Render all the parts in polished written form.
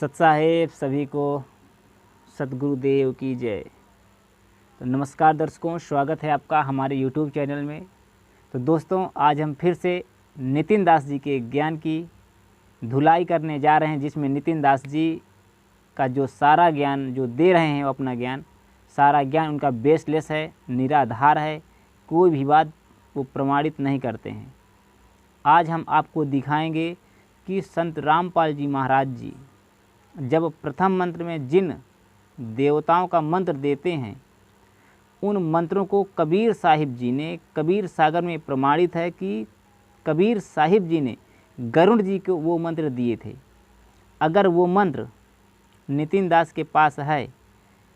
सत साहेब सभी को सतगुरुदेव की जय। तो नमस्कार दर्शकों, स्वागत है आपका हमारे YouTube चैनल में। तो दोस्तों, आज हम फिर से नितिन दास जी के ज्ञान की धुलाई करने जा रहे हैं, जिसमें नितिन दास जी का जो सारा ज्ञान जो दे रहे हैं, वो अपना ज्ञान, सारा ज्ञान उनका बेसलेस है, निराधार है, कोई भी बात वो प्रमाणित नहीं करते हैं। आज हम आपको दिखाएंगे कि संत रामपाल जी महाराज जी जब प्रथम मंत्र में जिन देवताओं का मंत्र देते हैं, उन मंत्रों को कबीर साहिब जी ने कबीर सागर में प्रमाणित है कि कबीर साहिब जी ने गरुड़ जी को वो मंत्र दिए थे। अगर वो मंत्र नितिन दास के पास है,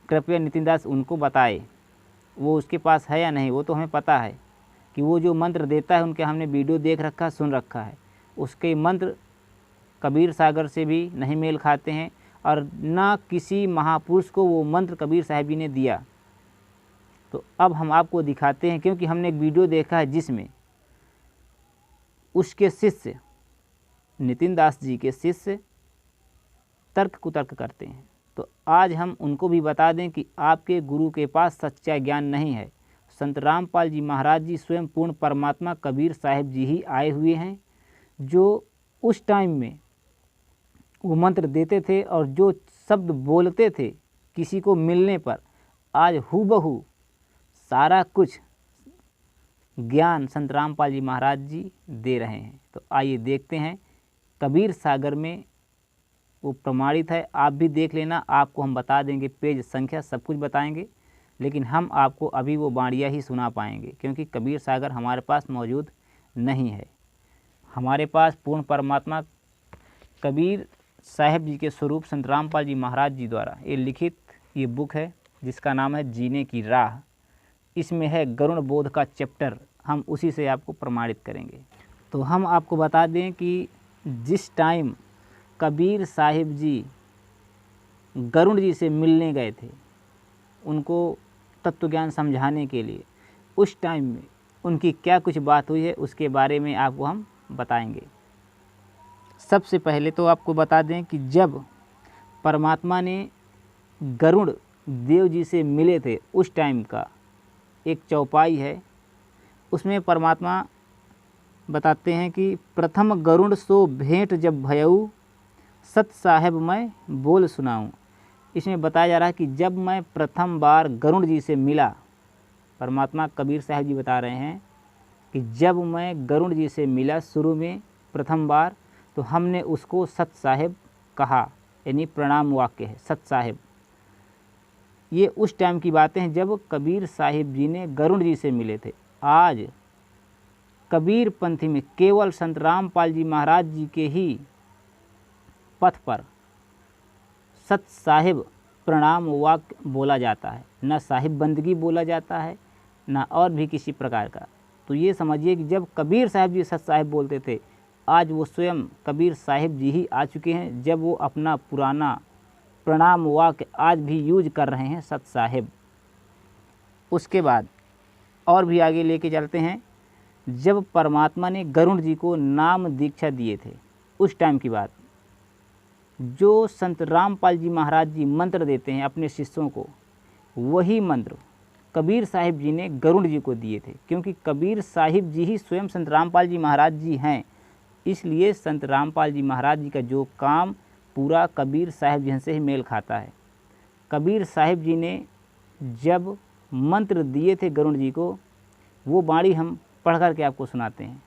कृपया नितिन दास उनको बताए, वो उसके पास है या नहीं। वो तो हमें पता है कि वो जो मंत्र देता है, उनके हमने वीडियो देख रखा, सुन रखा है। उसके मंत्र कबीर सागर से भी नहीं मेल खाते हैं और ना किसी महापुरुष को वो मंत्र कबीर साहिब जी ने दिया। तो अब हम आपको दिखाते हैं, क्योंकि हमने एक वीडियो देखा है जिसमें उसके शिष्य, नितिन दास जी के शिष्य तर्क कुतर्क करते हैं। तो आज हम उनको भी बता दें कि आपके गुरु के पास सच्चा ज्ञान नहीं है। संत रामपाल जी महाराज जी स्वयं पूर्ण परमात्मा कबीर साहिब जी ही आए हुए हैं, जो उस टाइम में वो मंत्र देते थे और जो शब्द बोलते थे किसी को मिलने पर, आज हूबहू सारा कुछ ज्ञान संत रामपाल जी महाराज जी दे रहे हैं। तो आइए देखते हैं, कबीर सागर में वो प्रमाणित है। आप भी देख लेना, आपको हम बता देंगे, पेज संख्या सब कुछ बताएंगे, लेकिन हम आपको अभी वो बाणियाँ ही सुना पाएंगे, क्योंकि कबीर सागर हमारे पास मौजूद नहीं है। हमारे पास पूर्ण परमात्मा कबीर साहिब जी के स्वरूप संत रामपाल जी महाराज जी द्वारा ये लिखित ये बुक है, जिसका नाम है जीने की राह। इसमें है गरुड़ बोध का चैप्टर, हम उसी से आपको प्रमाणित करेंगे। तो हम आपको बता दें कि जिस टाइम कबीर साहिब जी गरुड़ जी से मिलने गए थे, उनको तत्वज्ञान समझाने के लिए, उस टाइम में उनकी क्या कुछ बात हुई है, उसके बारे में आपको हम बताएंगे। सबसे पहले तो आपको बता दें कि जब परमात्मा ने गरुड़ देव जी से मिले थे, उस टाइम का एक चौपाई है, उसमें परमात्मा बताते हैं कि प्रथम गरुड़ सो भेंट जब भयऊ, सत साहेब मैं बोल सुनाऊं। इसमें बताया जा रहा है कि जब मैं प्रथम बार गरुड़ जी से मिला, परमात्मा कबीर साहिब जी बता रहे हैं कि जब मैं गरुड़ जी से मिला शुरू में प्रथम बार, तो हमने उसको सत साहेब कहा, यानी प्रणाम वाक्य है सत साहेब। ये उस टाइम की बातें हैं जब कबीर साहिब जी ने गरुड़ जी से मिले थे। आज कबीर पंथी में केवल संत रामपाल जी महाराज जी के ही पथ पर सत साहिब प्रणाम वाक्य बोला जाता है, न साहिब बंदगी बोला जाता है, न और भी किसी प्रकार का। तो ये समझिए कि जब कबीर साहिब जी सत साहिब बोलते थे, आज वो स्वयं कबीर साहिब जी ही आ चुके हैं, जब वो अपना पुराना प्रणाम वाक्य आज भी यूज कर रहे हैं, सत साहिब। उसके बाद और भी आगे लेके चलते हैं, जब परमात्मा ने गरुड़ जी को नाम दीक्षा दिए थे, उस टाइम की बात, जो संत रामपाल जी महाराज जी मंत्र देते हैं अपने शिष्यों को, वही मंत्र कबीर साहिब जी ने गरुड़ जी को दिए थे। क्योंकि कबीर साहिब जी ही स्वयं संत रामपाल जी महाराज जी हैं, इसलिए संत रामपाल जी महाराज जी का जो काम पूरा कबीर साहिब जी से ही मेल खाता है। कबीर साहिब जी ने जब मंत्र दिए थे गरुड़ जी को, वो बाणी हम पढ़ कर के आपको सुनाते हैं।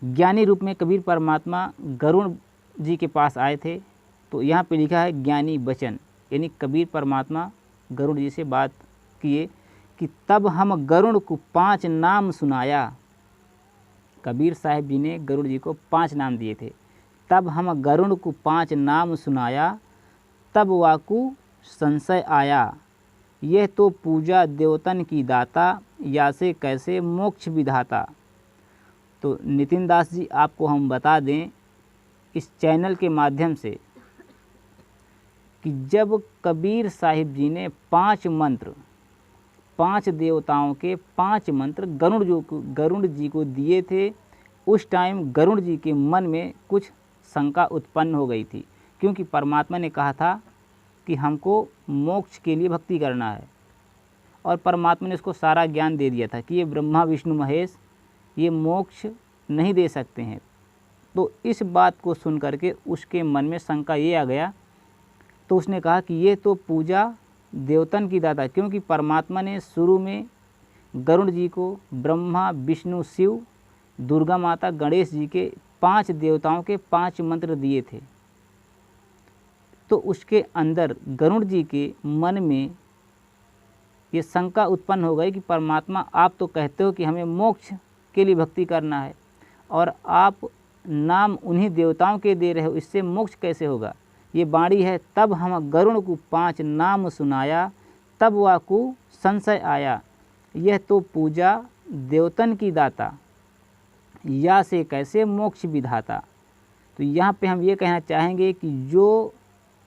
ज्ञानी रूप में कबीर परमात्मा गरुड़ जी के पास आए थे, तो यहाँ पे लिखा है ज्ञानी बचन, यानी कबीर परमात्मा गरुड़ जी से बात किए कि तब हम गरुड़ को 5 नाम सुनाया। कबीर साहिब जी ने गरुड़ जी को 5 नाम दिए थे। तब हम गरुड़ को 5 नाम सुनाया, तब वाकु संशय आया, यह तो पूजा देवतन की दाता, या से कैसे मोक्ष विधाता। तो नितिन दास जी, आपको हम बता दें इस चैनल के माध्यम से कि जब कबीर साहिब जी ने 5 मंत्र, 5 देवताओं के 5 मंत्र गरुड़ जी को दिए थे, उस टाइम गरुड़ जी के मन में कुछ शंका उत्पन्न हो गई थी क्योंकि परमात्मा ने कहा था कि हमको मोक्ष के लिए भक्ति करना है, और परमात्मा ने उसको सारा ज्ञान दे दिया था कि ये ब्रह्मा विष्णु महेश ये मोक्ष नहीं दे सकते हैं। तो इस बात को सुन करके उसके मन में शंका ये आ गया, तो उसने कहा कि ये तो पूजा देवतन की दाता, क्योंकि परमात्मा ने शुरू में गरुड़ जी को ब्रह्मा विष्णु शिव दुर्गा माता गणेश जी के 5 देवताओं के 5 मंत्र दिए थे। तो उसके अंदर गरुड़ जी के मन में ये शंका उत्पन्न हो गई कि परमात्मा आप तो कहते हो कि हमें मोक्ष के लिए भक्ति करना है, और आप नाम उन्हीं देवताओं के दे रहे हो, इससे मोक्ष कैसे होगा, ये बाणी है। तब हम गरुड़ को 5 नाम सुनाया, तब वह को संशय आया, यह तो पूजा देवतन की दाता, या से कैसे मोक्ष विधाता। तो यहाँ पे हम ये कहना चाहेंगे कि जो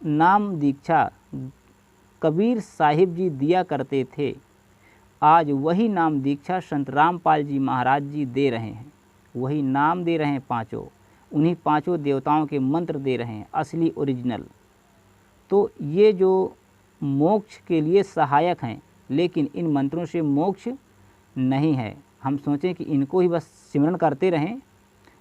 नाम दीक्षा कबीर साहिब जी दिया करते थे, आज वही नाम दीक्षा संत रामपाल जी महाराज जी दे रहे हैं। वही नाम दे रहे हैं पांचों, उन्हीं पांचों देवताओं के मंत्र दे रहे हैं, असली ओरिजिनल। तो ये जो मोक्ष के लिए सहायक हैं, लेकिन इन मंत्रों से मोक्ष नहीं है। हम सोचें कि इनको ही बस सिमरन करते रहें,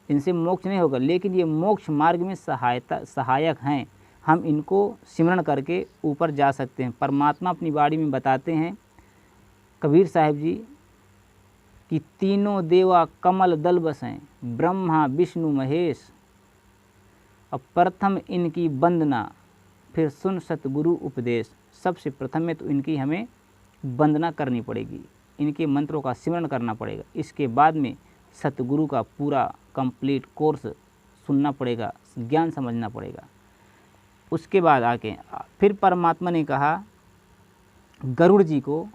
इनसे मोक्ष नहीं होगा, लेकिन ये मोक्ष मार्ग में सहायक हैं। हम इनको सिमरन करके ऊपर जा सकते हैं। परमात्मा अपनी बाणी में बताते हैं कबीर साहिब जी कि तीनों देवा कमल दल बसें, ब्रह्मा विष्णु महेश, अब प्रथम इनकी वंदना फिर सुन सतगुरु उपदेश। सबसे प्रथम में तो इनकी हमें वंदना करनी पड़ेगी, इनके मंत्रों का सिमरन करना पड़ेगा। इसके बाद में सतगुरु का पूरा कंप्लीट कोर्स सुनना पड़ेगा, ज्ञान समझना पड़ेगा। उसके बाद आके फिर परमात्मा ने कहा गरुड़ जी को,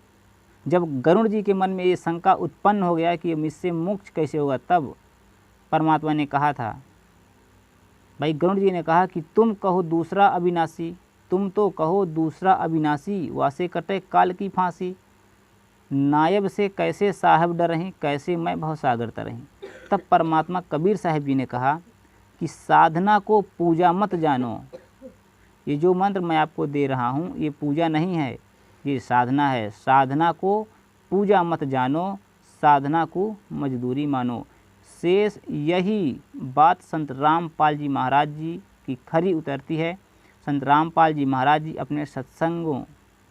जब गरुड़ जी के मन में ये शंका उत्पन्न हो गया कि इससे मोक्ष कैसे होगा, तब परमात्मा ने कहा था, भाई गरुड़ जी ने कहा कि तुम कहो दूसरा अविनाशी, तुम तो कहो दूसरा अविनाशी, वासे कटे काल की फांसी, नायब से कैसे साहब डरहीं, कैसे मैं भवसागर तरहीं। तब परमात्मा कबीर साहिब जी ने कहा कि साधना को पूजा मत जानो, ये जो मंत्र मैं आपको दे रहा हूँ ये पूजा नहीं है, ये साधना है। साधना को पूजा मत जानो, साधना को मजदूरी मानो। शेष यही बात संत रामपाल जी महाराज जी की खरी उतरती है। संत रामपाल जी महाराज जी अपने सत्संगों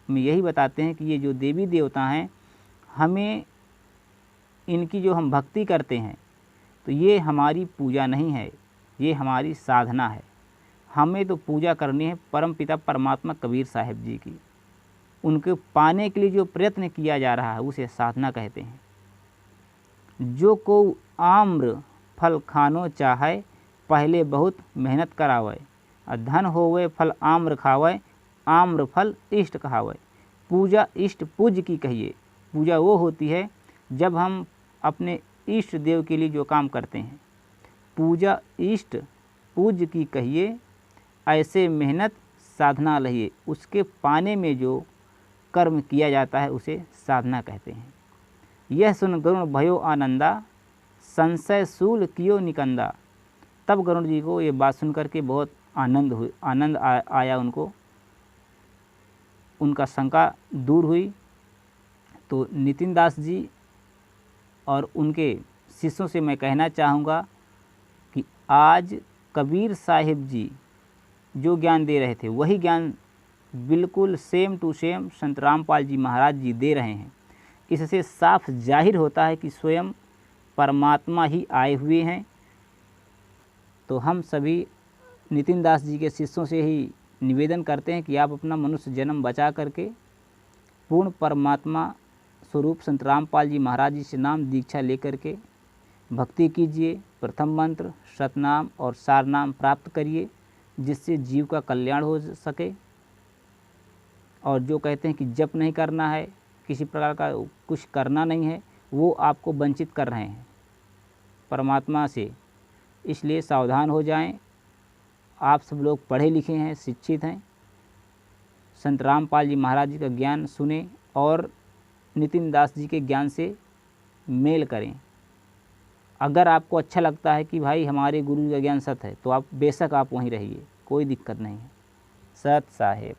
में यही बताते हैं कि ये जो देवी देवता हैं, हमें इनकी जो हम भक्ति करते हैं तो ये हमारी पूजा नहीं है, ये हमारी साधना है। हमें तो पूजा करनी है परमपिता परमात्मा कबीर साहिब जी की। उनके पाने के लिए जो प्रयत्न किया जा रहा है उसे साधना कहते हैं। जो को आम्र फल खानो चाहे, पहले बहुत मेहनत करावे, धन होवे फल आम्र खावे, आम्र फल इष्ट कहावे। पूजा इष्ट पूज्य की कहिए। पूजा वो होती है जब हम अपने इष्ट देव के लिए जो काम करते हैं। पूजा इष्ट पूज्य की कहिए, ऐसे मेहनत साधना लहिए। उसके पाने में जो कर्म किया जाता है उसे साधना कहते हैं। यह सुन गरुण भयो आनंदा, संशय सूल कियो निकंदा। तब गरुण जी को ये बात सुन करके बहुत आनंद आया उनको, उनका शंका दूर हुई। तो नितिन दास जी और उनके शिष्यों से मैं कहना चाहूँगा कि आज कबीर साहिब जी जो ज्ञान दे रहे थे वही ज्ञान बिल्कुल सेम टू सेम संत रामपाल जी महाराज जी दे रहे हैं। इससे साफ जाहिर होता है कि स्वयं परमात्मा ही आए हुए हैं। तो हम सभी नितिन दास जी के शिष्यों से ही निवेदन करते हैं कि आप अपना मनुष्य जन्म बचा करके पूर्ण परमात्मा स्वरूप संत रामपाल जी महाराज जी से नाम दीक्षा लेकर के भक्ति कीजिए। प्रथम मंत्र सतनाम और सारनाम प्राप्त करिए, जिससे जीव का कल्याण हो सके। और जो कहते हैं कि जप नहीं करना है, किसी प्रकार का कुछ करना नहीं है, वो आपको वंचित कर रहे हैं परमात्मा से। इसलिए सावधान हो जाएं। आप सब लोग पढ़े लिखे हैं, शिक्षित हैं। संत रामपाल जी महाराज जी का ज्ञान सुने और नितिन दास जी के ज्ञान से मेल करें। अगर आपको अच्छा लगता है कि भाई हमारे गुरु का ज्ञान सत्य है, तो आप बेशक आप वहीं रहिए। कोई दिक्कत नहीं है। सत साहेब।